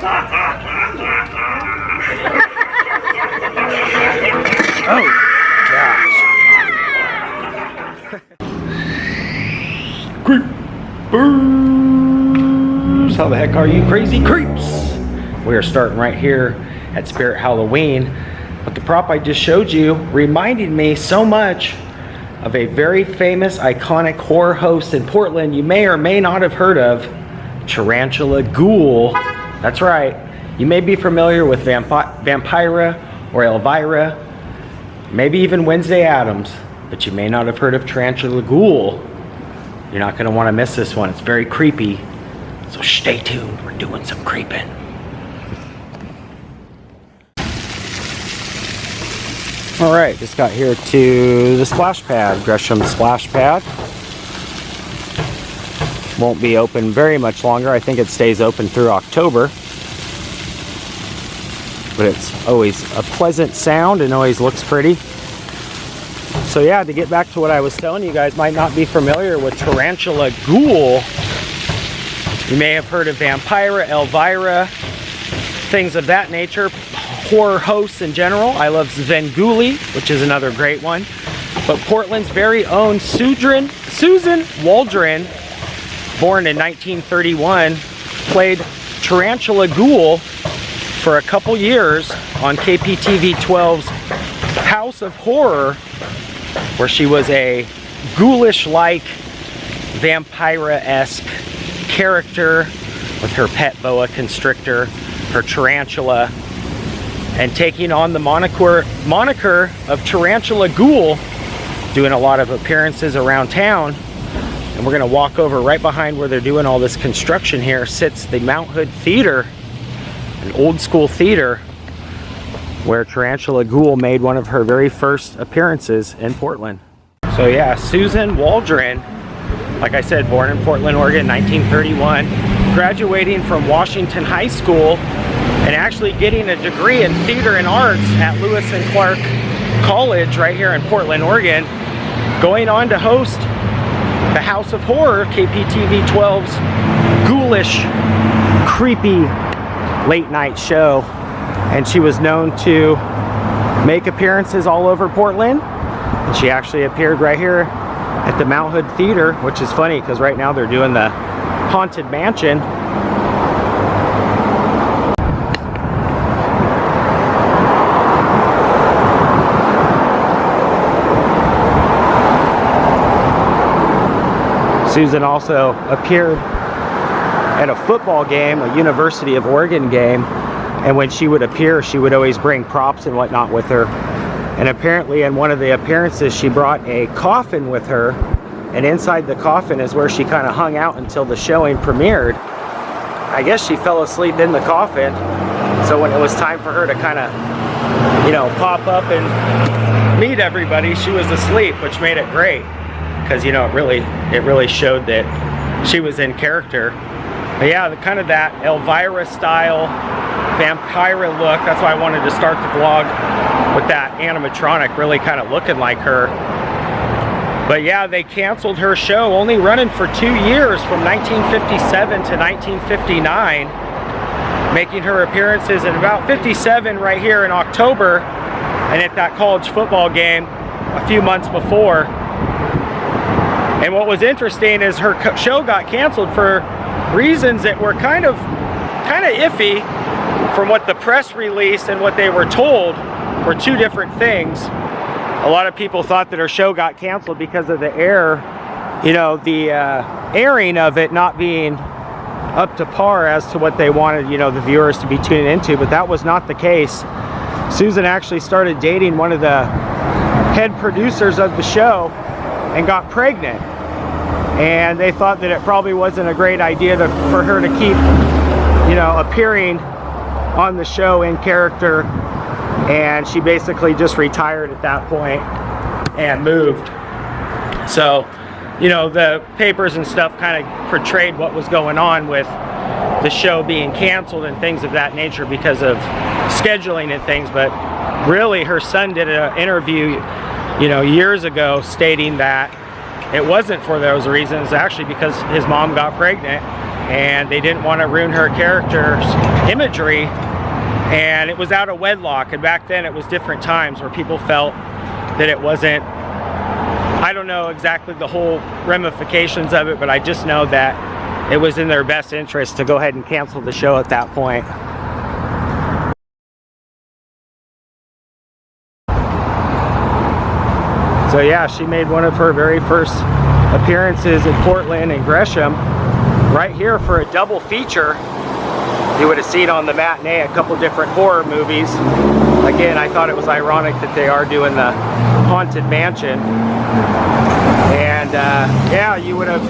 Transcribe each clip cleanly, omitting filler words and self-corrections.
Oh, gosh. Creepers! How the heck are you, crazy creeps? We are starting right here at Spirit Halloween. But the prop I just showed you reminded me so much of a very famous, iconic horror host in Portland you may or may not have heard of, Tarantula Ghoul. That's right. You may be familiar with Vampira or Elvira, maybe even Wednesday Addams, but you may not have heard of Tarantula Ghoul. You're not going to want to miss this one. It's very creepy. So stay tuned. We're doing some creeping. Alright, just got here to the splash pad, Gresham Splash Pad. Won't be open very much longer. I think it stays open through October. But it's always a pleasant sound and always looks pretty. So yeah, to get back to what I was telling you guys, might not be familiar with Tarantula Ghoul. You may have heard of Vampira, Elvira, things of that nature. Horror hosts in general. I love Svengoolie, which is another great one. But Portland's very own Susan Waldron, born in 1931, played Tarantula Ghoul for a couple years on KPTV 12's House of Horror, where she was a ghoulish-like Vampira-esque character with her pet boa constrictor, her tarantula, and taking on the moniker of Tarantula Ghoul, doing a lot of appearances around town. And we're gonna walk over right behind where they're doing all this construction here sits the Mount Hood Theater, an old school theater where Tarantula Ghoul made one of her very first appearances in Portland. So yeah, Susan Waldron, like I said, born in Portland, Oregon, 1931, graduating from Washington High School and actually getting a degree in theater and arts at Lewis and Clark College right here in Portland, Oregon, going on to host the House of Horror, KPTV 12's ghoulish, creepy late night show. And she was known to make appearances all over Portland. And she actually appeared right here at the Mount Hood Theater, which is funny because right now they're doing the Haunted Mansion. Susan also appeared at a football game, a University of Oregon game, and when she would appear, she would always bring props and whatnot with her. And apparently in one of the appearances, she brought a coffin with her, and inside the coffin is where she kind of hung out until the showing premiered. I guess she fell asleep in the coffin, so when it was time for her to kind of, you know, pop up and meet everybody, she was asleep, which made it great. Because, you know, it really showed that she was in character. But yeah, kind of that Elvira style Vampira look. That's why I wanted to start the vlog with that animatronic really kind of looking like her. But yeah, they canceled her show, only running for 2 years from 1957 to 1959, making her appearances in about 57 right here in October, and at that college football game a few months before. And what was interesting is her show got canceled for reasons that were kind of iffy. From what the press released and what they were told were two different things. A lot of people thought that her show got canceled because of the air, you know, the airing of it not being up to par as to what they wanted, you know, the viewers to be tuning into, but that was not the case. Susan actually started dating one of the head producers of the show and got pregnant. And they thought that it probably wasn't a great idea for her to keep, you know, appearing on the show in character. And she basically just retired at that point and moved. So, you know, the papers and stuff kind of portrayed what was going on with the show being canceled and things of that nature because of scheduling and things. But really, her son did an interview, you know, years ago stating that it wasn't for those reasons, actually, because his mom got pregnant and they didn't want to ruin her character's imagery, and it was out of wedlock. And back then it was different times where people felt that it wasn't, I don't know exactly the whole ramifications of it, but I just know that it was in their best interest to go ahead and cancel the show at that point. So yeah, she made one of her very first appearances in Portland and Gresham, right here for a double feature. You would have seen on the matinee a couple different horror movies. Again, I thought it was ironic that they are doing the Haunted Mansion. And yeah, you would have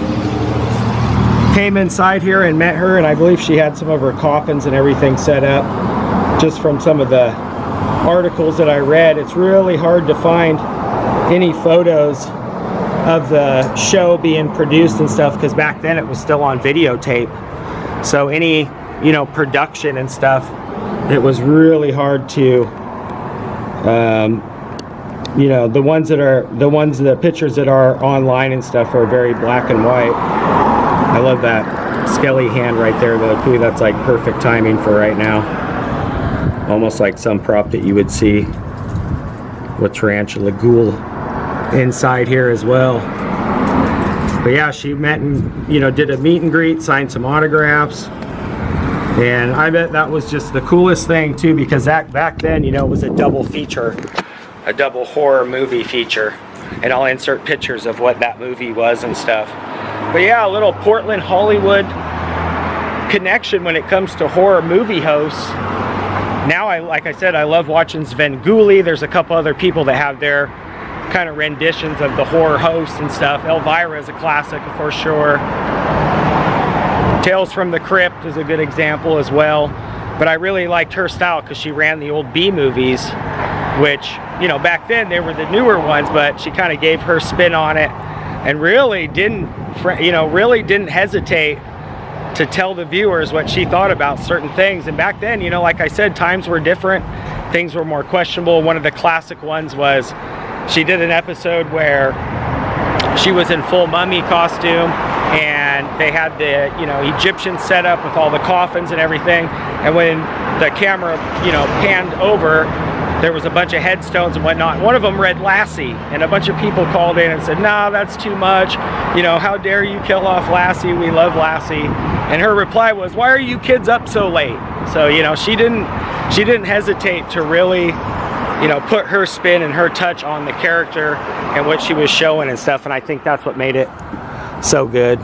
came inside here and met her, and I believe she had some of her coffins and everything set up. Just from some of the articles that I read, it's really hard to find any photos of the show being produced and stuff, because back then it was still on videotape. So any, you know, production and stuff, it was really hard to, you know, the pictures that are online and stuff are very black and white. I love that skelly hand right there though too. That's like perfect timing for right now. Almost like some prop that you would see with Tarantula Ghoul inside here as well. But yeah, she met and, you know, did a meet and greet, signed some autographs, and I bet that was just the coolest thing too, because that back then, you know, it was a double feature, a double horror movie feature, and I'll insert pictures of what that movie was and stuff. But yeah, a little Portland Hollywood connection when it comes to horror movie hosts. Now, like I said, I love watching Svengoolie. There's a couple other people that have their kind of renditions of the horror hosts and stuff. Elvira is a classic for sure. Tales from the Crypt is a good example as well. But I really liked her style because she ran the old B movies, which, you know, back then they were the newer ones, but she kind of gave her spin on it and really didn't, you know, really didn't hesitate to tell the viewers what she thought about certain things. And back then, you know, like I said, times were different, things were more questionable. One of the classic ones was she did an episode where she was in full mummy costume, and they had the, you know, Egyptian setup with all the coffins and everything. And when the camera, you know, panned over, there was a bunch of headstones and whatnot. One of them read Lassie, and a bunch of people called in and said, "No, that's too much. You know, how dare you kill off Lassie? We love Lassie." And her reply was, "Why are you kids up so late?" So, you know, she didn't hesitate to really, you know, put her spin and her touch on the character and what she was showing and stuff. And I think that's what made it so good.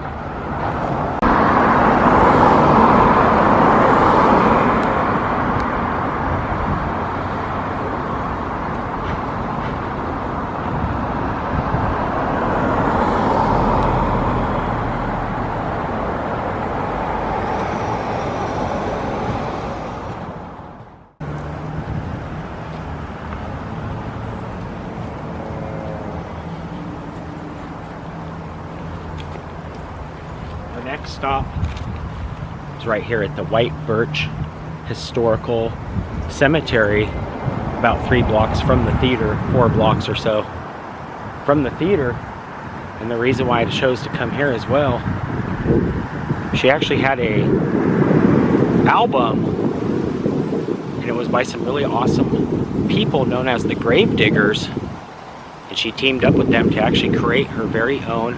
Next stop is right here at the White Birch Historical Cemetery, about 3 blocks from the theater, 4 blocks or so from the theater. And the reason why I chose to come here as well, she actually had a album, and it was by some really awesome people known as the Grave Diggers, and she teamed up with them to actually create her very own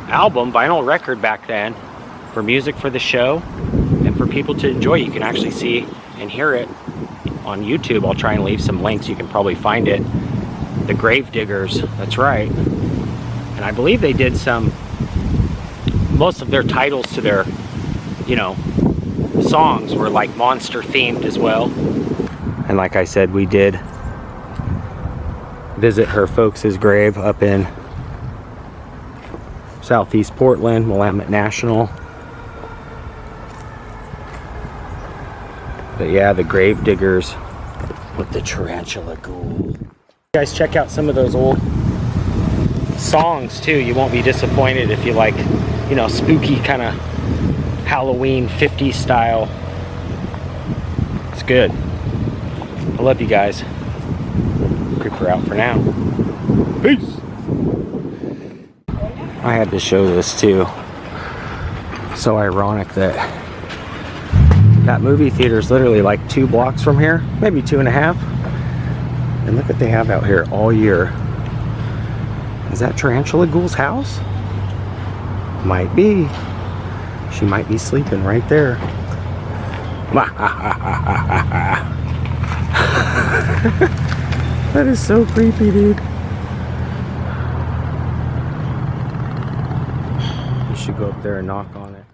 album, vinyl record back then, for music for the show and for people to enjoy. You can actually see and hear it on YouTube. I'll try and leave some links, you can probably find it. The Grave Diggers, that's right. And I believe they did most of their titles to their, you know, songs were like monster themed as well. And like I said, we did visit her folks' grave up in Southeast Portland, Willamette National. But yeah, the Grave Diggers with the Tarantula Ghoul. You guys check out some of those old songs too. You won't be disappointed if you like, you know, spooky kind of Halloween 50s style. It's good. I love you guys. Creeper out for now. Peace. I had to show this too. So ironic that that movie theater is literally like 2 blocks from here, maybe 2.5. And look what they have out here all year. Is that Tarantula Ghoul's house? Might be. She might be sleeping right there. That is so creepy, dude. You should go up there and knock on it.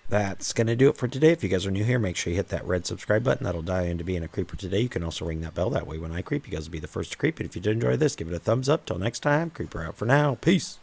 That's going to do it for today. If you guys are new here, make sure you hit that red subscribe button. That'll dial you into being a creeper today. You can also ring that bell. That way when I creep, you guys will be the first to creep. And if you did enjoy this, give it a thumbs up. Till next time, creeper out for now. Peace.